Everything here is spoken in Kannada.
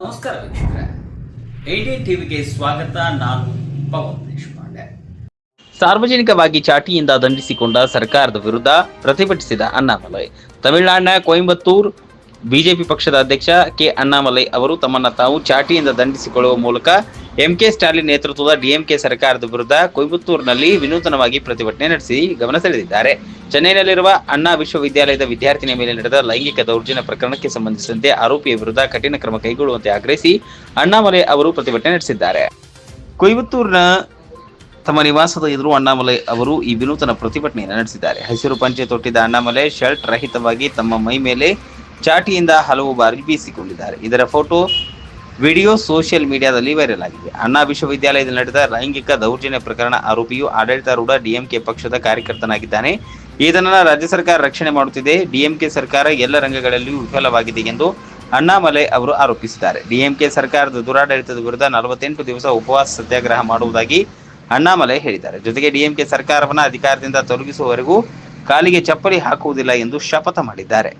ನಮಸ್ಕಾರ ವೀಕ್ಷಕರೇ, 18 ಟಿವಿಗೆ ಸ್ವಾಗತ. ನಾನು ಪವನ್ ದೇಶಪಾಂಡೆ. ಸಾರ್ವಜನಿಕವಾಗಿ ಚಾಟಿಯಿಂದ ದಂಡಿಸಿಕೊಂಡ ಸರ್ಕಾರದ ವಿರುದ್ಧ ಪ್ರತಿಭಟಿಸಿದ ಅಣ್ಣಾಮಲೈ. ತಮಿಳುನಾಡಿನ ಕೊಯಂಬತ್ತೂರು ಬಿಜೆಪಿ ಪಕ್ಷದ ಅಧ್ಯಕ್ಷ ಕೆ ಅಣ್ಣಾಮಲೈ ಅವರು ತಮ್ಮನ್ನು ತಾವು ಚಾಟಿಯಿಂದ ದಂಡಿಸಿಕೊಳ್ಳುವ ಮೂಲಕ ಎಂಕೆ ಸ್ಟಾಲಿನ್ ನೇತೃತ್ವದ ಡಿಎಂಕೆ ಸರ್ಕಾರದ ವಿರುದ್ಧ ಕೊಯಂಬತ್ತೂರಿನಲ್ಲಿ ವಿನೂತನವಾಗಿ ಪ್ರತಿಭಟನೆ ನಡೆಸಿ ಗಮನ ಸೆಳೆದಿದ್ದಾರೆ. ಚೆನ್ನೈನಲ್ಲಿರುವ ಅಣ್ಣಾ ವಿಶ್ವವಿದ್ಯಾಲಯದ ವಿದ್ಯಾರ್ಥಿನಿಯ ಮೇಲೆ ನಡೆದ ಲೈಂಗಿಕ ದೌರ್ಜನ್ಯ ಪ್ರಕರಣಕ್ಕೆ ಸಂಬಂಧಿಸಿದಂತೆ ಆರೋಪಿಯ ವಿರುದ್ಧ ಕಠಿಣ ಕ್ರಮ ಕೈಗೊಳ್ಳುವಂತೆ ಆಗ್ರಹಿಸಿ ಅಣ್ಣಾಮಲೈ ಅವರು ಪ್ರತಿಭಟನೆ ನಡೆಸಿದ್ದಾರೆ. ಕೊಯಂಬತ್ತೂರಿನ ತಮ್ಮ ನಿವಾಸದ ಎದುರು ಅಣ್ಣಾಮಲೈ ಅವರು ಈ ವಿನೂತನ ಪ್ರತಿಭಟನೆಯನ್ನು ನಡೆಸಿದ್ದಾರೆ. ಹಸಿರು ಪಂಚೆ ತೊಟ್ಟಿದ್ದ ಅಣ್ಣಾಮಲೈ ಶರ್ಟ್ ರಹಿತವಾಗಿ ತಮ್ಮ ಮೈ ಮೇಲೆ ಚಾಟಿಯಿಂದ ಹಲವು ಬಾರಿ ಬೀಸಿಕೊಂಡಿದ್ದಾರೆ. ಇದರ ಫೋಟೋ ವಿಡಿಯೋ ಸೋಷಿಯಲ್ ಮೀಡಿಯಾದಲ್ಲಿ ವೈರಲ್ ಆಗಿದೆ. ಅಣ್ಣಾ ವಿಶ್ವವಿದ್ಯಾಲಯದಲ್ಲಿ ನಡೆದ ಲೈಂಗಿಕ ದೌರ್ಜನ್ಯ ಪ್ರಕರಣ ಆರೋಪಿಯು ಆಡಳಿತಾರೂಢ ಡಿಎಂಕೆ ಪಕ್ಷದ ಕಾರ್ಯಕರ್ತನಾಗಿದ್ದಾನೆ. ಈತನನ್ನು ರಾಜ್ಯ ಸರ್ಕಾರ ರಕ್ಷಣೆ ಮಾಡುತ್ತಿದೆ. ಡಿಎಂಕೆ ಸರ್ಕಾರ ಎಲ್ಲ ರಂಗಗಳಲ್ಲಿಯೂ ವಿಫಲವಾಗಿದೆ ಎಂದು ಅಣ್ಣಾಮಲೈ ಅವರು ಆರೋಪಿಸಿದ್ದಾರೆ. ಡಿಎಂಕೆ ಸರ್ಕಾರದ ದುರಾಡಳಿತದ ವಿರುದ್ಧ 48 ದಿವಸ ಉಪವಾಸ ಸತ್ಯಾಗ್ರಹ ಮಾಡುವುದಾಗಿ ಅಣ್ಣಾಮಲೈ ಹೇಳಿದ್ದಾರೆ. ಜೊತೆಗೆ ಡಿಎಂಕೆ ಸರ್ಕಾರವನ್ನು ಅಧಿಕಾರದಿಂದ ತೊಲಗಿಸುವವರೆಗೂ ಕಾಲಿಗೆ ಚಪ್ಪಲಿ ಹಾಕುವುದಿಲ್ಲ ಎಂದು ಶಪಥ ಮಾಡಿದ್ದಾರೆ.